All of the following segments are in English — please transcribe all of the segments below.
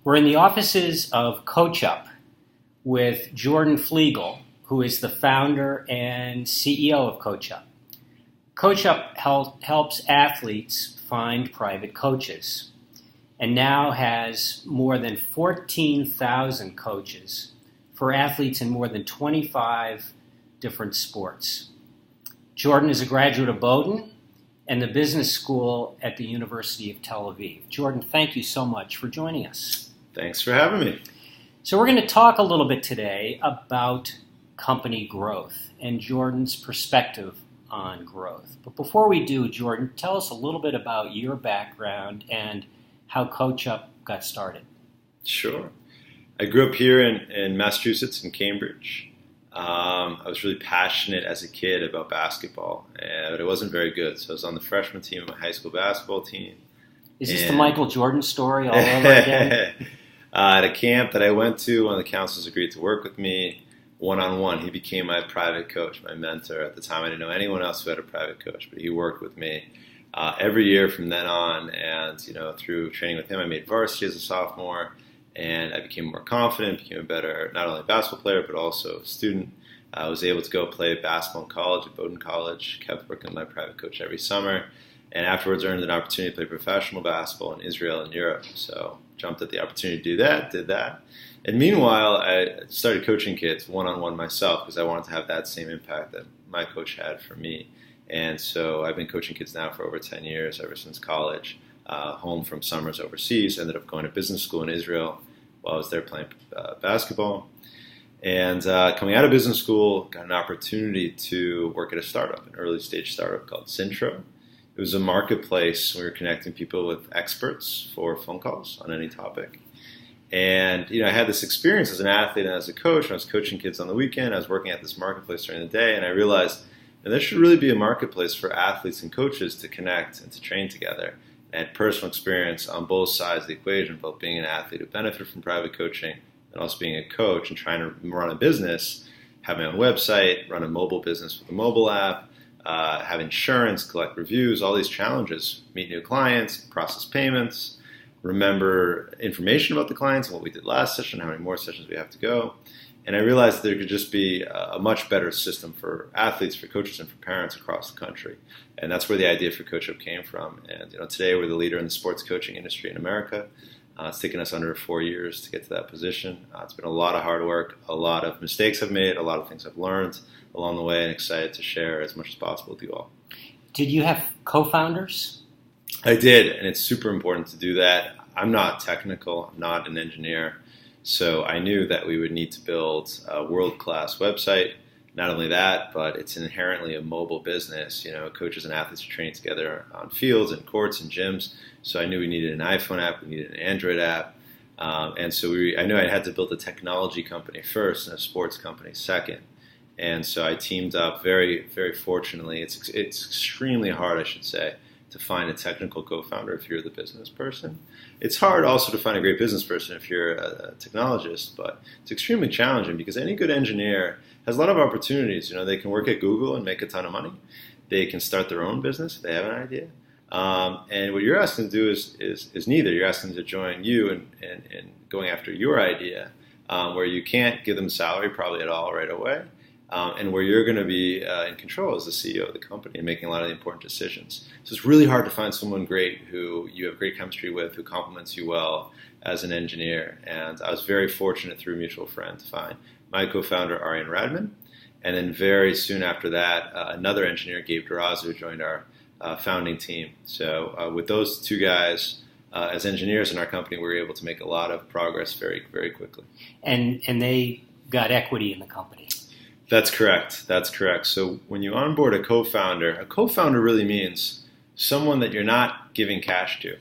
We're in the offices of Coach Up with Jordan Fliegel, who is the founder and CEO of Coach Up. Coach Up helps athletes find private coaches and now has more than 14,000 coaches for athletes in more than 25 different sports. Jordan is a graduate of Bowdoin and the business school at the University of Tel Aviv. Jordan, thank you so much for joining us. Thanks for having me. So we're going to talk a little bit today about company growth and Jordan's perspective on growth. But before we do, Jordan, tell us a little bit about your background and how Coach Up got started. Sure. I grew up here in Massachusetts, in Cambridge. I was really passionate as a kid about basketball, but it wasn't very good. So I was on the freshman team of my high school basketball team. Is this the Michael Jordan story all over again? At a camp that I went to, one of the counselors agreed to work with me one-on-one. He became my private coach, my mentor. At the time, I didn't know anyone else who had a private coach, but he worked with me every year from then on. And through training with him, I made varsity as a sophomore, and I became more confident, became a better not only basketball player but also student. I was able to go play basketball in college at Bowdoin College, kept working with my private coach every summer, and afterwards earned an opportunity to play professional basketball in Israel and Europe. So jumped at the opportunity to do that, did that. And meanwhile, I started coaching kids one-on-one myself because I wanted to have that same impact that my coach had for me. And so I've been coaching kids now for over 10 years, ever since college, home from summers overseas. Ended up going to business school in Israel while I was there playing basketball. And coming out of business school, got an opportunity to work at a startup, an early stage startup called Sintro. It was a marketplace. We were connecting people with experts for phone calls on any topic. And, I had this experience as an athlete and as a coach. When I was coaching kids on the weekend, I was working at this marketplace during the day, and I realized there should really be a marketplace for athletes and coaches to connect and to train together. I had personal experience on both sides of the equation, both being an athlete who benefited from private coaching and also being a coach and trying to run a business, have my own website, run a mobile business with a mobile app, have insurance, collect reviews, all these challenges, meet new clients, process payments, remember information about the clients and what we did last session, how many more sessions we have to go. And I realized that there could just be a much better system for athletes, for coaches, and for parents across the country. And that's where the idea for Coach Up came from. And today we're the leader in the sports coaching industry in America. It's taken us under 4 years to get to that position. It's been a lot of hard work, a lot of mistakes I've made, a lot of things I've learned along the way, and excited to share as much as possible with you all. Did you have co-founders? I did, and it's super important to do that. I'm not technical, I'm not an engineer, so I knew that we would need to build a world-class website. Not only that, but it's inherently a mobile business. Coaches and athletes are training together on fields and courts and gyms, so I knew we needed an iPhone app, we needed an Android app, and so I knew I had to build a technology company first and a sports company second. And so I teamed up very, very fortunately. It's extremely hard, I should say, to find a technical co-founder if you're the business person. It's hard also to find a great business person if you're a technologist, but it's extremely challenging because any good engineer has a lot of opportunities. They can work at Google and make a ton of money. They can start their own business if they have an idea. And what you're asking to do is neither. You're asking them to join you in going after your idea, where you can't give them salary probably at all right away. And where you're going to be in control as the CEO of the company and making a lot of the important decisions. So it's really hard to find someone great who you have great chemistry with, who complements you well as an engineer. And I was very fortunate through a mutual friend to find my co-founder, Arian Radman. And then very soon after that, another engineer, Gabe Durazo, joined our founding team. So with those two guys as engineers in our company, we were able to make a lot of progress very, very quickly. And they got equity in the company. That's correct. So when you onboard a co-founder really means someone that you're not giving cash to.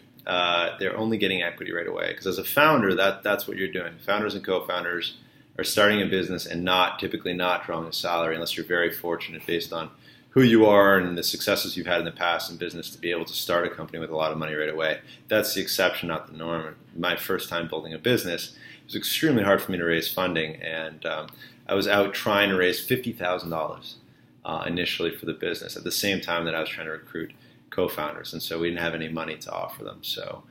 They're only getting equity right away. Because as a founder, that's what you're doing. Founders and co-founders are starting a business and typically not drawing a salary unless you're very fortunate based on who you are and the successes you've had in the past in business to be able to start a company with a lot of money right away. That's the exception, not the norm. My first time building a business, it was extremely hard for me to raise funding, and I was out trying to raise $50,000 initially for the business at the same time that I was trying to recruit co-founders, and so we didn't have any money to offer them. So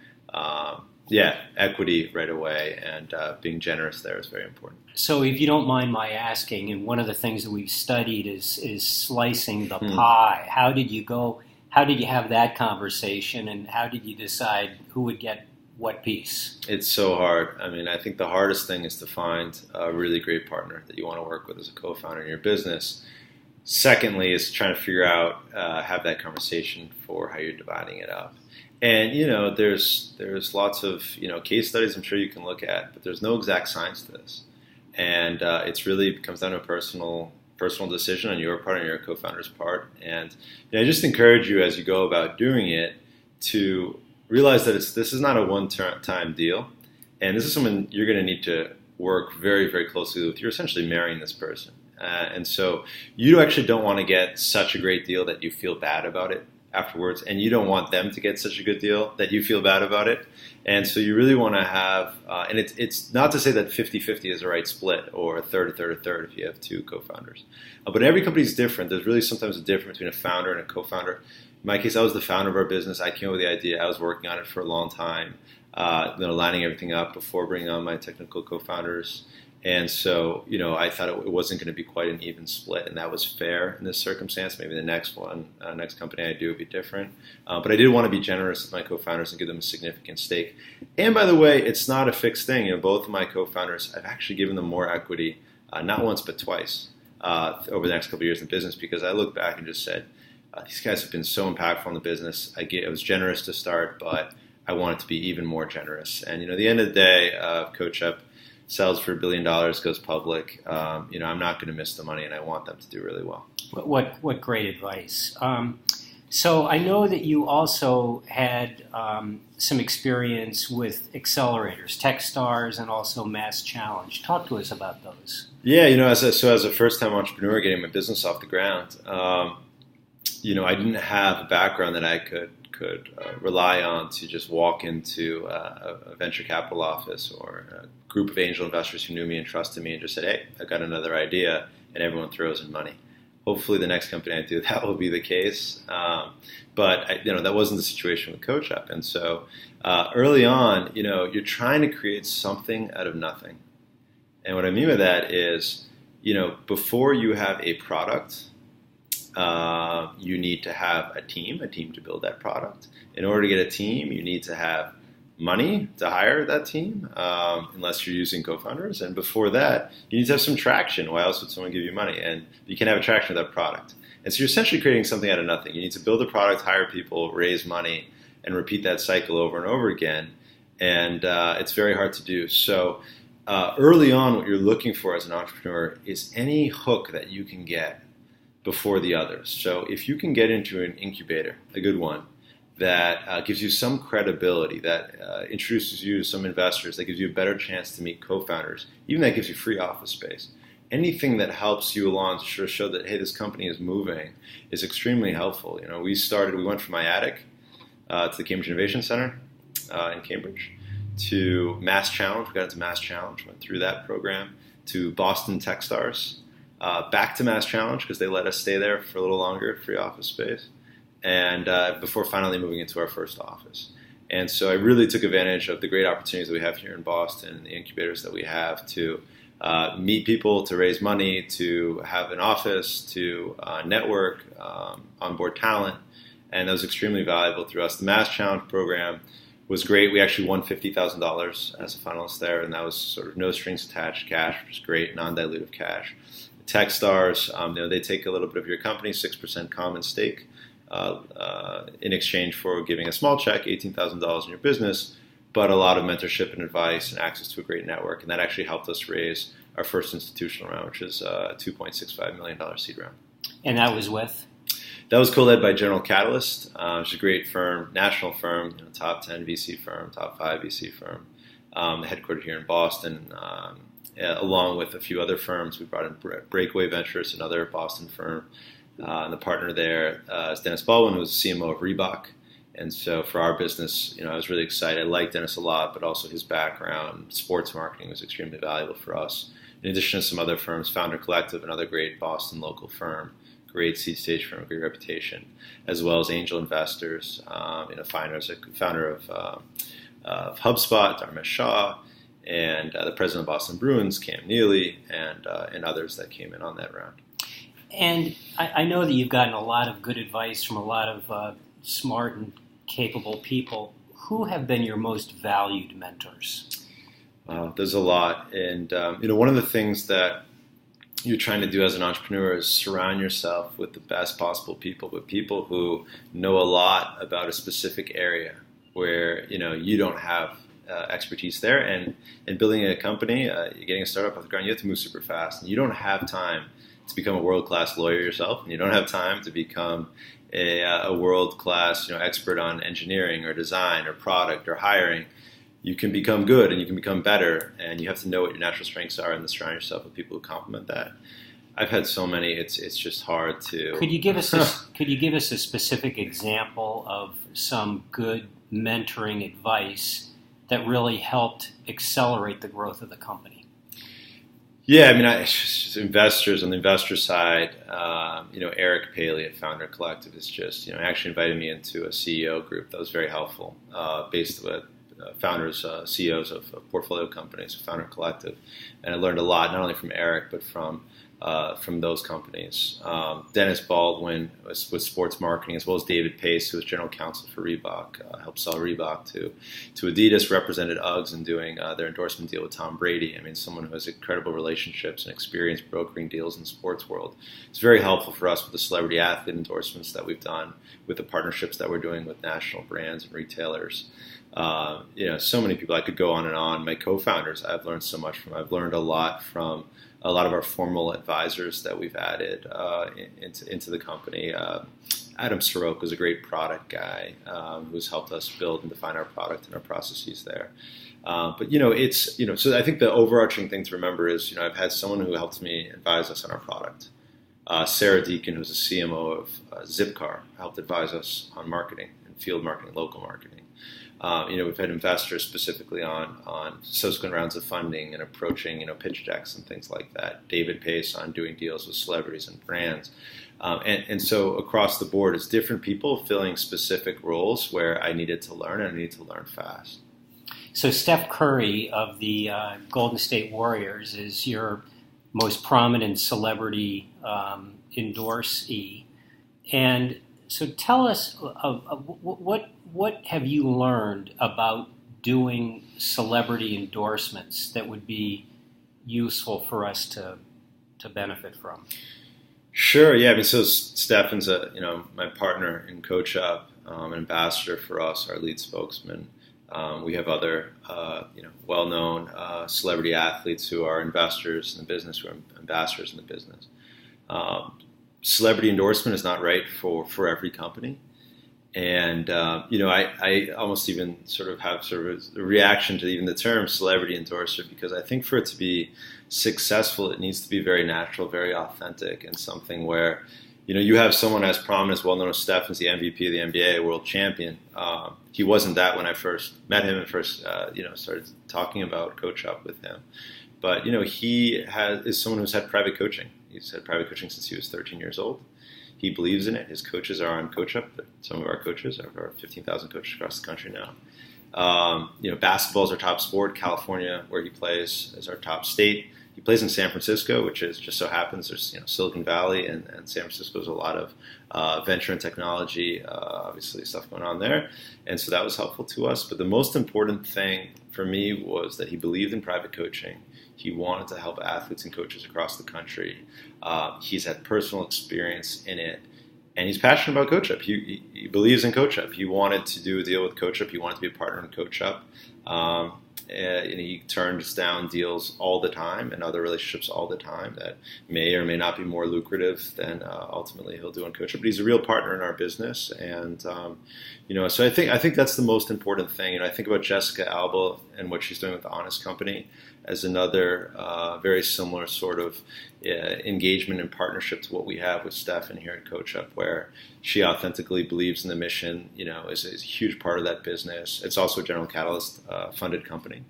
Yeah, equity right away, and being generous there is very important. So, if you don't mind my asking, and one of the things that we've studied is slicing the pie. How did you go? How did you have that conversation, and how did you decide who would get what piece? It's so hard. I mean, I think the hardest thing is to find a really great partner that you want to work with as a co-founder in your business. Secondly, is trying to figure out, have that conversation for how you're dividing it up. And there's lots of case studies I'm sure you can look at, but there's no exact science to this. And it's really comes down to a personal decision on your part and your co-founder's part. And I just encourage you as you go about doing it to realize that this is not a one-time deal, and this is someone you're going to need to work very, very closely with. You're essentially marrying this person. And so you actually don't want to get such a great deal that you feel bad about it afterwards, and you don't want them to get such a good deal that you feel bad about it. And so you really want to have, and it's not to say that 50-50 is the right split, or a third if you have two co-founders. But every company is different. There's really sometimes a difference between a founder and a co-founder. In my case, I was the founder of our business. I came up with the idea. I was working on it for a long time, lining everything up before bringing on my technical co-founders. And so, I thought it wasn't going to be quite an even split, and that was fair in this circumstance. Maybe the next company I do would be different. But I did want to be generous with my co-founders and give them a significant stake. And by the way, it's not a fixed thing. Both of my co-founders, I've actually given them more equity, not once but twice, over the next couple of years in business, because I looked back and just said, these guys have been so impactful in the business. I was generous to start, but I want it to be even more generous. And, at the end of the day, CoachUp sells for $1 billion, goes public. I'm not going to miss the money, and I want them to do really well. What great advice. So I know that you also had some experience with accelerators, Techstars, and also Mass Challenge. Talk to us about those. Yeah, as a first-time entrepreneur getting my business off the ground, I didn't have a background that I could rely on to just walk into a venture capital office or a group of angel investors who knew me and trusted me and just said, hey, I've got another idea, and everyone throws in money. Hopefully the next company I do, that will be the case. But that wasn't the situation with CoachUp. And so early on, you're trying to create something out of nothing. And what I mean by that is, before you have a product, you need to have a team to build that product. In order to get a team, you need to have money to hire that team, unless you're using co-founders. And before that, you need to have some traction. Why else would someone give you money? And you can have a traction with that product. And so you're essentially creating something out of nothing. You need to build a product, hire people, raise money, and repeat that cycle over and over again. And it's very hard to do. So early on, what you're looking for as an entrepreneur is any hook that you can get before the others. So if you can get into an incubator, a good one, that gives you some credibility, that introduces you to some investors, that gives you a better chance to meet co-founders, even that gives you free office space. Anything that helps you along to show that, hey, this company is moving is extremely helpful. We went from my attic to the Cambridge Innovation Center in Cambridge to Mass Challenge. We got into Mass Challenge, went through that program, to Boston Techstars, back to Mass Challenge because they let us stay there for a little longer, free office space, and before finally moving into our first office. And so I really took advantage of the great opportunities that we have here in Boston, the incubators that we have to meet people, to raise money, to have an office, to network, onboard talent, and that was extremely valuable through us. The Mass Challenge program was great. We actually won $50,000 as a finalist there, and that was sort of no strings attached cash, which is great, non-dilutive cash. Techstars, they take a little bit of your company, 6% common stake, in exchange for giving a small check, $18,000 in your business, but a lot of mentorship and advice and access to a great network. And that actually helped us raise our first institutional round, which is a $2.65 million seed round. And that was with? That was co-led by General Catalyst, which is a great firm, national firm, top 10 VC firm, top 5 VC firm, headquartered here in Boston, along with a few other firms. We brought in Breakaway Ventures, another Boston firm. And the partner there is Dennis Baldwin, who's CMO of Reebok. And so for our business, I was really excited. I liked Dennis a lot, but also his background, sports marketing, was extremely valuable for us. In addition to some other firms, Founder Collective, another great Boston local firm, great seed stage firm, great reputation, as well as angel investors. Founder of of HubSpot, Dharmesh Shah, and the president of Boston Bruins, Cam Neely, and others that came in on that round. And I know that you've gotten a lot of good advice from a lot of smart and capable people. Who have been your most valued mentors? There's a lot. And, one of the things that you're trying to do as an entrepreneur is surround yourself with the best possible people, with people who know a lot about a specific area where, you don't have expertise there. And in building a company, getting a startup off the ground, you have to move super fast. And you don't have time to become a world-class lawyer yourself, and you don't have time to become a world-class expert on engineering or design or product or hiring. You can become good and you can become better, and you have to know what your natural strengths are and then surround yourself with people who complement that. I've had so many; it's just hard to. Could you give us a specific example of some good mentoring advice that really helped accelerate the growth of the company? Yeah, just investors on the investor side. Eric Paley at Founder Collective is just actually invited me into a CEO group that was very helpful, based with founders, CEOs of portfolio companies, Founder Collective, and I learned a lot not only from Eric but from those companies. Dennis Baldwin was with sports marketing, as well as David Pace, who was general counsel for Reebok, helped sell Reebok to Adidas, represented Uggs in doing their endorsement deal with Tom Brady. Someone who has incredible relationships and experience brokering deals in the sports world. It's very helpful for us with the celebrity athlete endorsements that we've done, with the partnerships that we're doing with national brands and retailers. So many people. I could go on and on. My co-founders, I've learned so much from. I've learned a lot from a lot of our formal advisors that we've added into the company. Adam Soroka was a great product guy who's helped us build and define our product and our processes there. So I think the overarching thing to remember is, I've had someone who helped me advise us on our product. Sarah Deacon, who's a CMO of Zipcar, helped advise us on marketing and field marketing, local marketing. We've had investors specifically on subsequent rounds of funding and approaching, pitch decks and things like that. David Pace on doing deals with celebrities and brands. And so across the board, it's different people filling specific roles where I needed to learn, and I needed to learn fast. So Steph Curry of the Golden State Warriors is your most prominent celebrity endorsee. And so tell us what have you learned about doing celebrity endorsements that would be useful for us to benefit from? Sure. Yeah. So Stefan's my partner in CoachUp, an ambassador for us, our lead spokesman. We have other well-known celebrity athletes who are investors in the business, who are ambassadors in the business. Celebrity endorsement is not right for every company. And, I almost even have a reaction to even the term celebrity endorser, because I think for it to be successful, it needs to be very natural, very authentic, and something where, you have someone as prominent, as well known as Steph, as the MVP of the NBA, world champion. He wasn't that when I first met him and first, started talking about CoachUp with him. But, he is someone who's had private coaching. He's had private coaching since he was 13 years old. He believes in it. His coaches are on CoachUp. Some of our coaches are 15,000 coaches across the country now. Basketball is our top sport. California, where he plays, is our top state. He plays in San Francisco, which is just so happens there's Silicon Valley, and San Francisco is a lot of venture and technology, obviously stuff going on there. And so that was helpful to us. But the most important thing for me was that he believed in private coaching. He wanted to help athletes and coaches across the country. He's had personal experience in it, and he's passionate about CoachUp. He believes in CoachUp. He wanted to do a deal with CoachUp. He wanted to be a partner in CoachUp. And he turns down deals all the time and other relationships all the time that may or may not be more lucrative than ultimately he'll do on CoachUp. But he's a real partner in our business, and so I think that's the most important thing. I think about Jessica Alba and what she's doing with the Honest Company as another very similar sort of engagement and partnership to what we have with Stefan here at CoachUp, where she authentically believes in the mission, is a huge part of that business. It's also a General Catalyst funded company.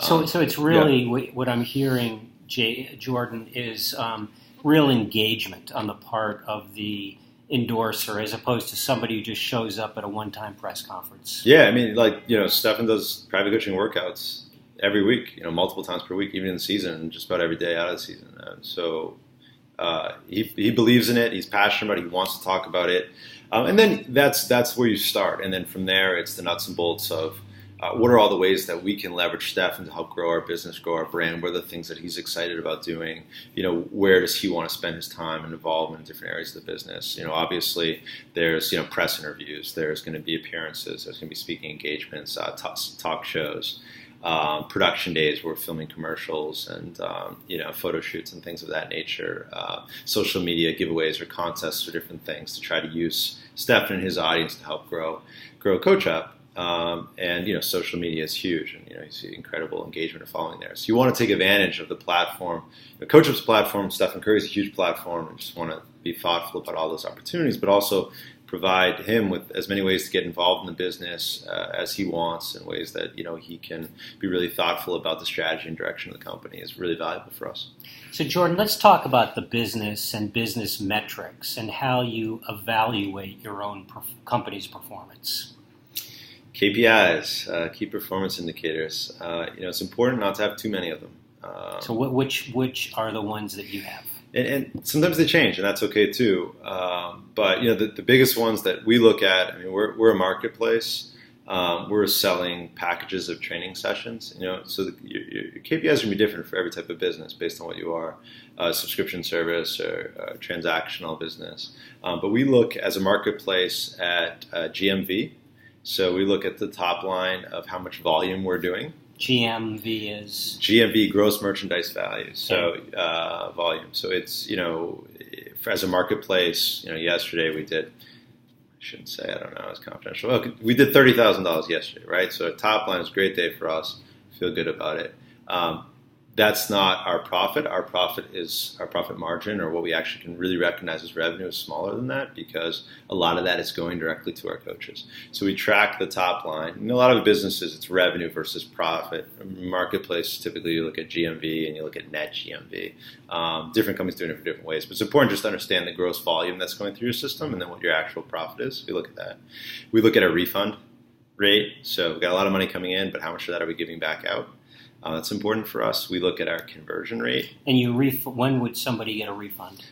So it's really what I'm hearing, Jordan, is real engagement on the part of the endorser as opposed to somebody who just shows up at a one-time press conference? Yeah, I mean, Stefan does private coaching workouts every week, multiple times per week, even in the season, and just about every day out of the season. He believes in it. He's passionate about it. He wants to talk about it. And then that's where you start. And then from there, it's the nuts and bolts of what are all the ways that we can leverage Stefan to help grow our business, grow our brand? What are the things that he's excited about doing? Where does he want to spend his time and involvement in different areas of the business? Obviously there's, press interviews. There's going to be appearances. There's going to be speaking engagements, talk shows, production days where we're filming commercials and, photo shoots and things of that nature, social media giveaways or contests or different things to try to use Stefan and his audience to help grow Coach Up. Social media is huge, and you see incredible engagement and following there. So you want to take advantage of the platform. Coach Up's platform, Stephen Curry's a huge platform, and just want to be thoughtful about all those opportunities, but also provide him with as many ways to get involved in the business as he wants, in ways that he can be really thoughtful about the strategy and direction of the company is really valuable for us. So Jordan, let's talk about the business and business metrics and how you evaluate your own company's performance. KPIs, key performance indicators. It's important not to have too many of them. So which are the ones that you have? And sometimes they change, and that's okay too. But the biggest ones that we look at. I mean, we're a marketplace. We're selling packages of training sessions. So your KPIs are going to be different for every type of business based on what you are, subscription service or transactional business. But we look as a marketplace at GMV. So we look at the top line of how much volume we're doing. GMV is? GMV, gross merchandise value. So volume. So it's, as a marketplace, yesterday we did, I shouldn't say, I don't know, it's confidential. Well, we did $30,000 yesterday, right? So top line is a great day for us. Feel good about it. That's not our profit. Our profit is our profit margin, or what we actually can really recognize as revenue, is smaller than that because a lot of that is going directly to our coaches. So we track the top line. In a lot of businesses, it's revenue versus profit. Marketplace, typically you look at GMV and you look at net GMV. Different companies doing it for different ways, but it's important just to understand the gross volume that's going through your system and then what your actual profit is. We look at that. We look at a refund rate. So we've got a lot of money coming in, but how much of that are we giving back out? That's important for us. We look at our conversion rate. And when would somebody get a refund?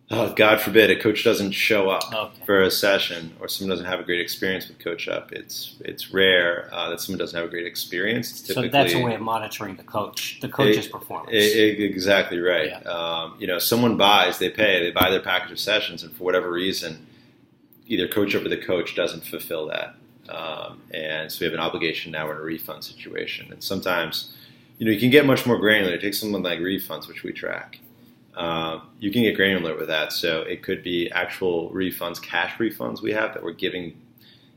Oh, God forbid a coach doesn't show up for a session, or someone doesn't have a great experience with Coach Up. It's rare that someone doesn't have a great experience. It's typically, so that's a way of monitoring the coach's performance. Exactly right. Yeah. Someone buys, they buy their package of sessions, and for whatever reason, either Coach Up or the coach doesn't fulfill that. And so we have an obligation now in a refund situation. And sometimes, you can get much more granular. Take something like refunds, which we track. You can get granular with that. So it could be actual refunds, cash refunds we have that we're giving.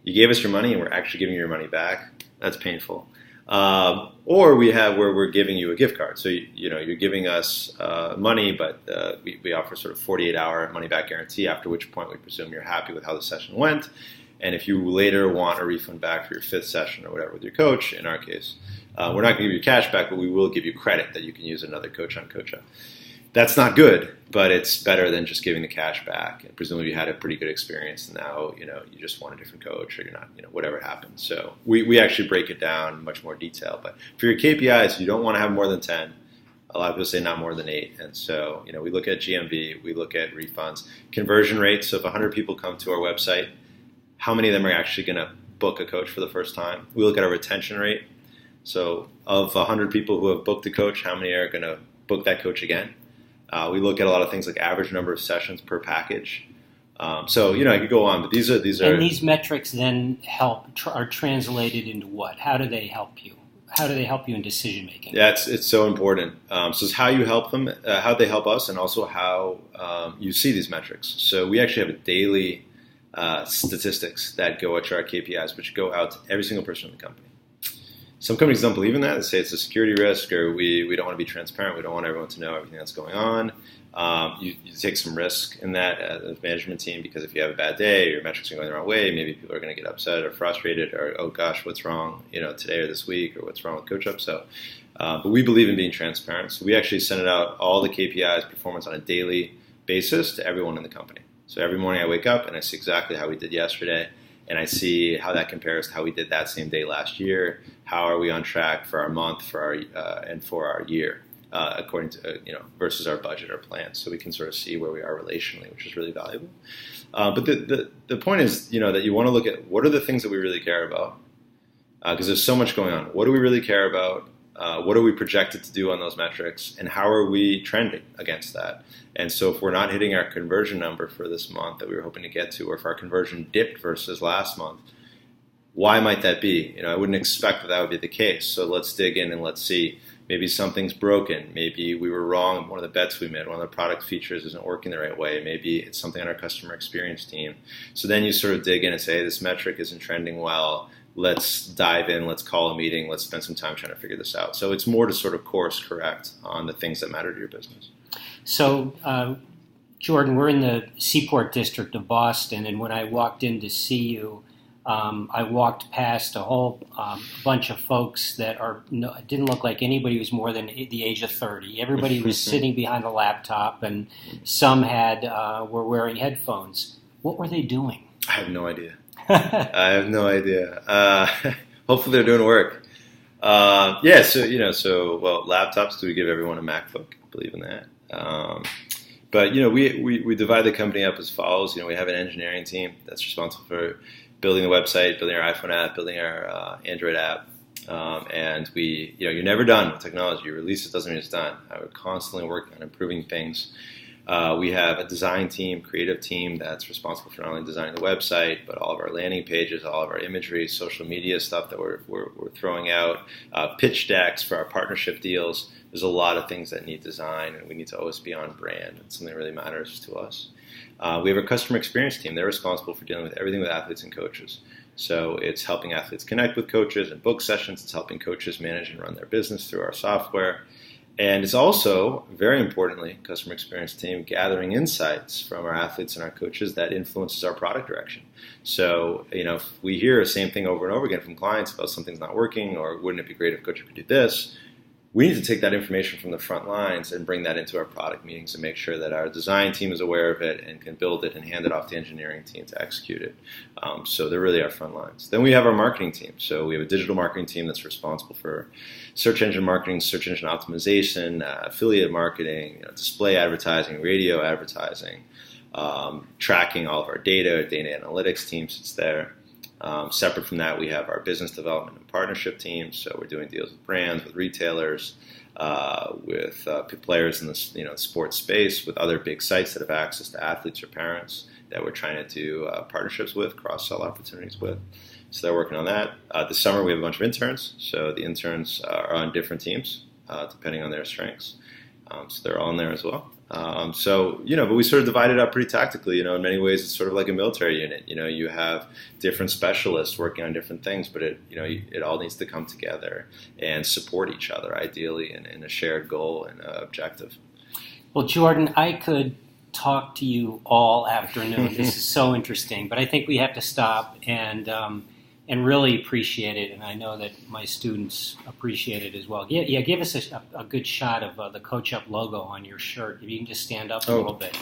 You gave us your money and we're actually giving you your money back. That's painful. Or we have where we're giving you a gift card. So, you're giving us money, but we offer sort of 48-hour money-back guarantee, after which point we presume you're happy with how the session went. And if you later want a refund back for your 5th session or whatever with your coach, in our case, we're not going to give you cash back, but we will give you credit that you can use another coach on Coach Up. That's not good, but it's better than just giving the cash back. And presumably you had a pretty good experience, and now you just want a different coach, or you're not, whatever happened. So we actually break it down in much more detail. But for your KPIs, you don't want to have more than 10. A lot of people say not more than 8. And so we look at GMV, we look at refunds, conversion rates. So if 100 people come to our website, how many of them are actually going to book a coach for the first time? We look at our retention rate. So of 100 people who have booked a coach, how many are going to book that coach again? We look at a lot of things like average number of sessions per package. So I could go on, but these are. And these metrics then are translated into what? How do they help you? How do they help you in decision making? Yeah, it's so important. So it's how you help them, how they help us, and also how you see these metrics. So we actually have a daily statistics that go at our KPIs, which go out to every single person in the company. Some companies don't believe in that. They say it's a security risk, or we don't want to be transparent. We don't want everyone to know everything that's going on. You take some risk in that as a management team, because if you have a bad day, or your metrics are going the wrong way, maybe people are going to get upset or frustrated, or, oh gosh, what's wrong today or this week, or what's wrong with Coach Up. So, but we believe in being transparent. So we actually send it out, all the KPIs, performance, on a daily basis to everyone in the company. So every morning I wake up and I see exactly how we did yesterday, and I see how that compares to how we did that same day last year. How are we on track for our month, for our and for our year, according to versus our budget, our plan, so we can sort of see where we are relationally, which is really valuable. But the point is, that you want to look at what are the things that we really care about, because there's so much going on. What do we really care about? What are we projected to do on those metrics, and how are we trending against that? And so if we're not hitting our conversion number for this month that we were hoping to get to, or if our conversion dipped versus last month, why might that be? I wouldn't expect that would be the case. So let's dig in and let's see. Maybe something's broken. Maybe we were wrong. One of the bets we made, one of the product features isn't working the right way. Maybe it's something on our customer experience team. So then you sort of dig in and say, hey, this metric isn't trending well. Let's dive in. Let's call a meeting. Let's spend some time trying to figure this out. So it's more to sort of course correct on the things that matter to your business. So, Jordan, we're in the Seaport District of Boston, and when I walked in to see you, I walked past a whole bunch of folks that didn't look like anybody who was more than the age of 30. Everybody was sitting behind a laptop, and some were wearing headphones. What were they doing? I have no idea. I have no idea. Hopefully they're doing work. So laptops. Do we give everyone a MacBook? I believe in that. But we divide the company up as follows. We have an engineering team that's responsible for building the website, building our iPhone app, building our Android app, and you're never done with technology. You release it doesn't mean it's done. We're constantly working on improving things. We have a design team, creative team that's responsible for not only designing the website, but all of our landing pages, all of our imagery, social media stuff that we're throwing out, pitch decks for our partnership deals. There's a lot of things that need design, and we need to always be on brand. It's something that really matters to us. We have a customer experience team. They're responsible for dealing with everything with athletes and coaches. So it's helping athletes connect with coaches and book sessions. It's helping coaches manage and run their business through our software. And it's also, very importantly, customer experience team gathering insights from our athletes and our coaches that influences our product direction. So, if we hear the same thing over and over again from clients about something's not working, or wouldn't it be great if coach could do this, we need to take that information from the front lines and bring that into our product meetings and make sure that our design team is aware of it and can build it and hand it off to the engineering team to execute it. So they're really our front lines. Then we have our marketing team. So we have a digital marketing team that's responsible for search engine marketing, search engine optimization, affiliate marketing, display advertising, radio advertising, tracking all of our data analytics team sits there. Separate from that, we have our business development and partnership teams. So we're doing deals with brands, with retailers, with players in the sports space, with other big sites that have access to athletes or parents that we're trying to do partnerships with, cross-sell opportunities with. So they're working on that. This summer we have a bunch of interns. So the interns are on different teams depending on their strengths. So they're all in there as well. But we sort of divide it up pretty tactically. In many ways, it's sort of like a military unit. You have different specialists working on different things, but it all needs to come together and support each other, ideally, in a shared goal and objective. Well, Jordan, I could talk to you all afternoon. This is so interesting, but I think we have to stop and really appreciate it, and I know that my students appreciate it as well. Yeah, give us a good shot of the Coach Up logo on your shirt. If you can just stand up a little bit.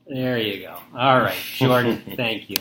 There you go. All right, Jordan, thank you.